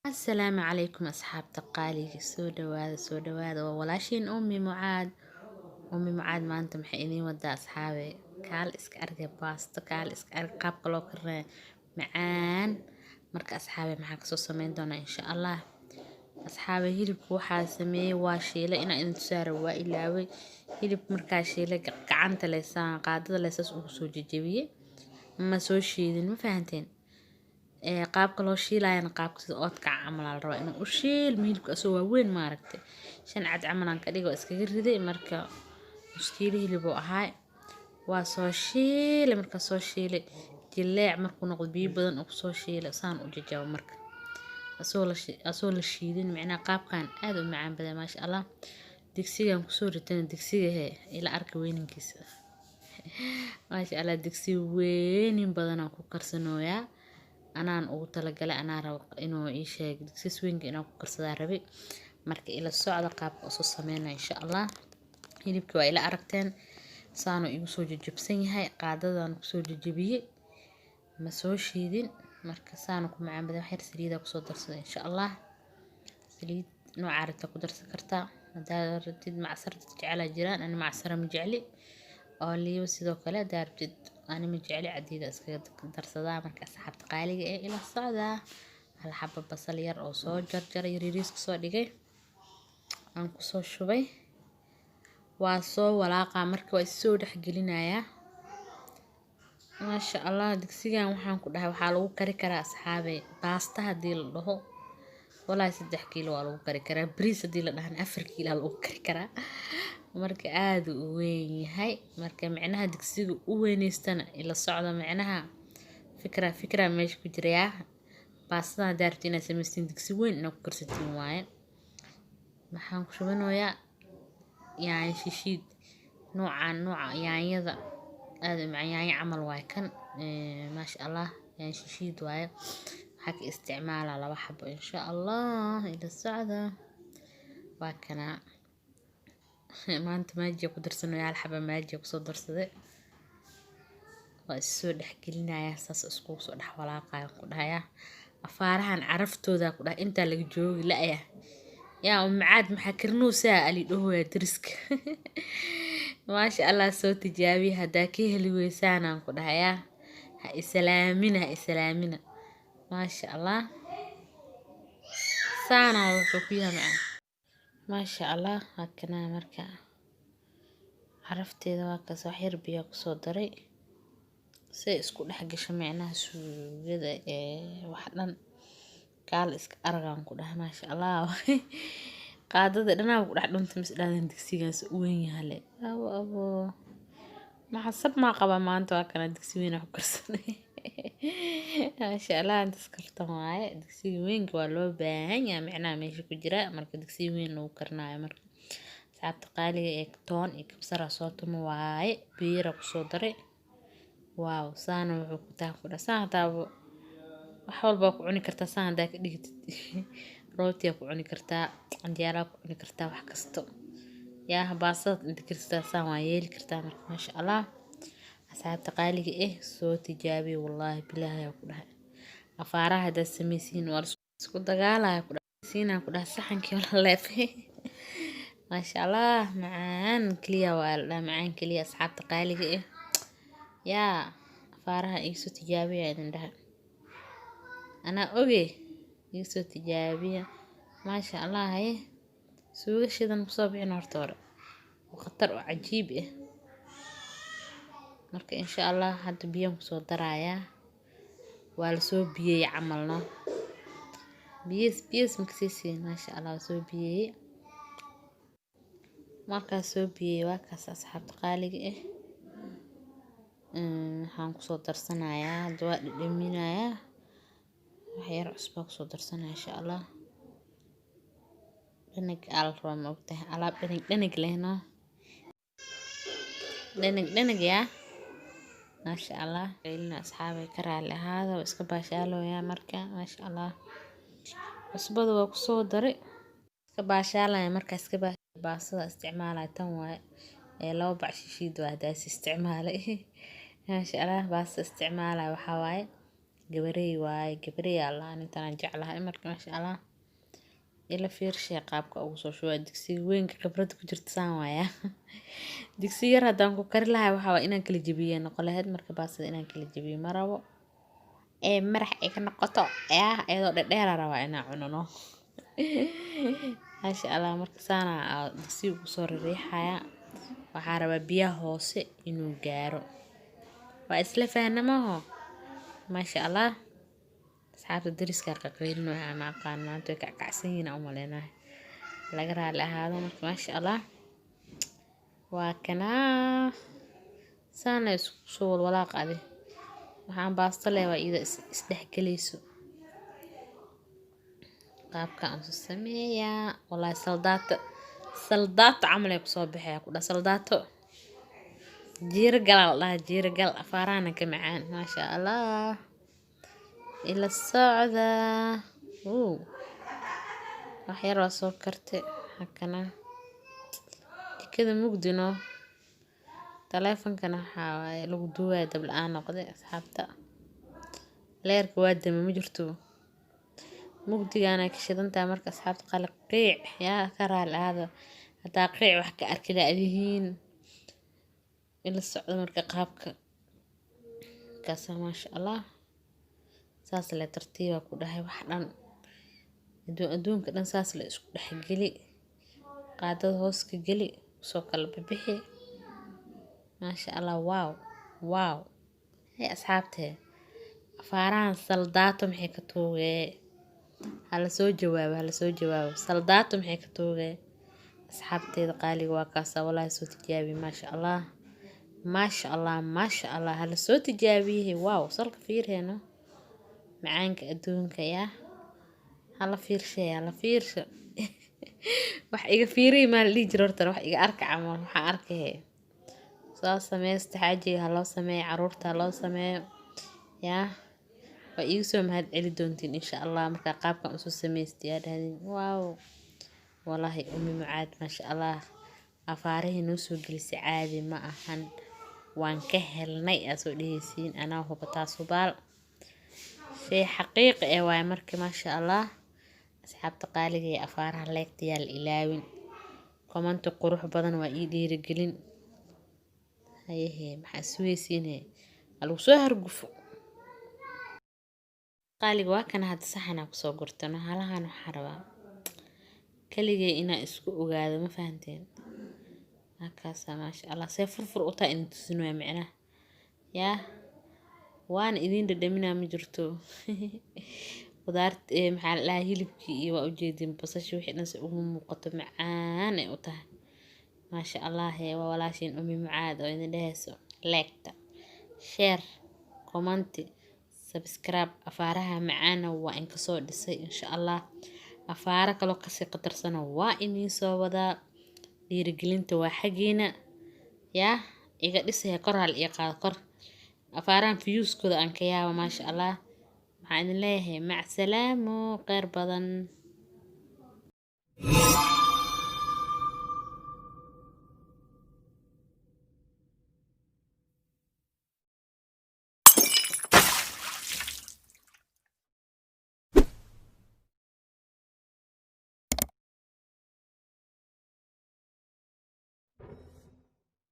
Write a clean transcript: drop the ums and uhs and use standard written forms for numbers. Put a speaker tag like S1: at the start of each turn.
S1: السلام عليكم أصحاب تقالي سو دواذا وولاشين أمي معاد ما أنتم حقيني ودا أصحابي كال إسك أرجع باستو كال إسك أرجع قاب قلو كرنا معان مرك أصحابي معاك سمين دونا إن شاء الله أصحابي هيلب وحا سمي واشيلة إنا إنتسار وإلاوي هيلب مركا شيلة قعنت ليسان قادة ليساس أوسو جيجيبية ما سو شيدين ما فهمتين qaabka loo shiilayana qaabka sida oodkac camal aa la rabaa inuu u shiilmo hilibka asoo waaweyn maaragtay shan cad camal aan ka dhigo iskaga riday marka nus kiilo hilib oo ahaay waa soo shiilay marka soo shiilay jileec markuu noqdo biyo badan oo kusoo shiilay saan u jajabo marka asoo la shiidin micnaha qaabkan aad u macaan badan maasha allah digsigan kusoo ritana digsiga ila arka weyninkiisa maasha allah digsi weynin badan aan ku karsanooyaa anaan ugu talagalay anaa rabo inuu ii sheeg digsis weynka inaan ku karsadaa rabay marka ila socda qaabka usoo sameynaa insha allah hilibka waa ila aragteen saanu igu soo jajabsan yahay qaadadan kusoo jajabiyey ma soo shiidin marka saanu ku macaan badan waxyar saliida kusoo darsada insha allah saliid nooca aragta ku darsan kartaa haddaad rabtid macsar dad jeclaa jiraan ani macsara ma jecli oo liiba sidoo kale haddaad rabtid أنا مجعلي عديدة اسكا درسدا marka asxaabta qaaliga ee ila socda hal xabba basal yar oo soo jarjar yariis ku soo dhigay aan ku soo shubay waa soo walaaqa marka way soo dhaxgelinayaa maasha allah digsigan waxaan ku dhahay waxa lagu kari karaa asxaabe baasta hadii la dhaho walaa 3 kiilo waa lagu kari karaa bariis hadii la dhahan 4 kiilo lagu kari karaa marka aad u weyn yahay marka macnaha digsiga u weyneystana ila socda macnaha fikra meesha ku jiraya baastada daartina sameystin digsi weyn inaa ku karsatiin waaye maxaan ku shubanayaa yaan shishiid nooca yaanyada aad u macaan yaanya camal waay kan maasha allah yaan shishiid waaye waxa ka isticmaalaa 2 xabo insha allah ila socda waa kana maanta maajiya ku darsanayo hal xaba maajiya ku soo darsaday waa soo dhaxgelinayaa saas isku soo dhax walaaqayo ku dhahayaa afaarahan caraftooda ku dhahay inta laga joogi laaya yaa macaad maxaa karnoosaa ali dhahoya diriska maasha allah soo tijaabi hadaa ka heli weysaan ku dhahayaa ha islaamina maasha allah saana wuxuu ku yahay maasha allah hakana marka carafteeda waa ka soo xir biyo ku soo daray si isku dhex gasho macnaha suugada wax dhan kaal iska argaan ku dhahay maasha allah qaadada dhanaa ku dhex dhunta misdaadan digsigaas u weyn yahay abo ma xasab ma qaba maanta waa kana digsi weyn ku karsanay maasha allah inta iskartan waaye digsiga weynka waa loo baahan yahay macnaha meesha ku jira marka digsiga weyn lagu karnaayo marka asxaabta qaaliga ee toon iyo kabsar soo tumo waaye biyo ku soo daray waaw saana wuxuu ku taa ku dhasan taabo wax walba ku cuni kartaa saan hadaa ka dhigtid rooti ku cuni kartaa canjeera ku cuni kartaa wax kasto yaa baasad inta kirsta saan waa yeeli kartaa marka maasha allah asxaabta qaaliga soo tijaabi wallahi bilaahi ku dhahay afaaraha hada sameysiin waa isku dagaalaya ku dhahay siinaan ku dhahay saxankii wala leefay maasha allah macaan kaliya waa la macaan kaliya asxaabta qaaliga yaa afaaraha isu tijaabiya idin dhahay ana oge isu tijaabiya maasha allah suuga shidan ku soo bixin horta hore khatar oo cajiib marka insha allah hadda biyo ku soo daraya waa la soo biyay camalna biyas maksiisiin maasha allah soo biyay marka soo biyay waa kaas asxaabta qaaliga waxaan ku soo darsanayaa hadda waa dhadhaminayaa wax yar cusbo ku soo darsanaya insha allah dhanig alfa ma ogtahay alaab dhanig lehna dhanig yaa maasha allah ilaa asxaabay ka raali ahaada iska baashaalooya marka maasha allah cusbada waa ku soo daray iska baashaalaya marka iska baasada isticmaalay tan waaye 2 bac shishiid waa hadaas isticmaalay maasha allah baasta isticmaalay waxa waaye gabarey waaye gabarey allah intaan jeclahay marka maasha allah ila fiirshay qaabka ugu soo shubay digsiga weynka khibrad ku jirta saan waaya digsi yar haddaan ku kari lahaa waxaa inaan kala jabiyo noqon lahayd marka baasada inaan kala jabiyo ma rabo ee marax ay ka noqoto iyadoo dhadheer rabaa inaan cuno maasha allah marka saana digsiga ugu soo riixaya waxaa rabaa biyaha hoose inuu gaaro waa isla fahnamaho maasha allah asxaabta dariska qaqaylin waxaan aqaan maanta way kacsan yihiin u maleynahay laga raali ahaado marka maasha allah waa kanaa saana isku soo walaaq adi waxaan baasto leh waa ida isdhexgelayso qaabka aan soo sameeyaa wallahi saldaato camal ay kusoo baxaya ku dha saldaato jiiragal la dhahaa jiiragal afaarana ka macaan maasha allah ila socda wax yar waa soo karte hakana jikada mugdino taleefankana waxaa waaye lagu duubaya dab la-aan noqday asxaabta leerka waa dama ma jirto mugdigaana ka shidantahay marka asxaabta qali qiic yaa ka raali ahaado haddaa qiic wax ka arki laadihiin ila socda marka qaabka kaasa maasha allah saas le tartiiba ku dhahay wax dhan adduunka dhan saas le isku dhexgeli qaadada hoos ka geli soo kala bixi maasha allah waaw hey asxaabtee afaarahan saldaato maxay ka toogee hala soo jawaabo saldaato maxay ka toogee asxaabteeda qaaliga waa kaasa walahi soo tijaabi maasha allah hala soo tijaabiye waaw salka fiirheeno macaanka adduunka yaa hala fiirsha wax iga fiiriy maa la dhihi jiro horta wax iga arka camal waxaa arkay soo sameysta xaajiga ha loo sameeyo caruurta ha loo sameeyo yaa waa iigu soo mahad celi doontiin insha allah markaa qaabkan usoo sameystay yaa dhahdeen waaw wallaahi umi mucaad maasha allah afaarihii noo soo gelisay caadi ma ahan waan ka helnay aa soo dheheysiin anaa hubataa subaal shay xaqiiqi ee waaye marka maasha allah asxaabta qaaliga ee afaaraha leegta yaa la ilaawin komanti qurux badan waa ii dhiirigelin hayehe maxaa isweysiinhe alagu soo hargufo qaaliga waa kana hadda saxanaa kusoo gurtano halahan waxaa rabaa kaligay inaa isku ogaado ma fahanteen halkaasa maasha allah see furfur u tahay idin tusin waa micnaha yaa waana idin dhadhaminaa ma jirto qudaarta maxaa la dhahaa hilibkii iyo waa ujeedin basasha wixii dhan si ugu muuqato macaan ay u tahay maasha allah waa walaashiin umi mucaad oo idin dheheyso leegta share commenti subscribe afaaraha macaana waa in kasoo dhisay insha allah afaara kaloo kasii qadarsana waa iniin soo wadaa dhiirigelinta waa xaggiina yaa iga dhisaya kor hal iyo qaado kor afaarahan fiyuuskooda aan ka yaaba maasha allah waxaan idin leeyahay mac salaamo kheyr badan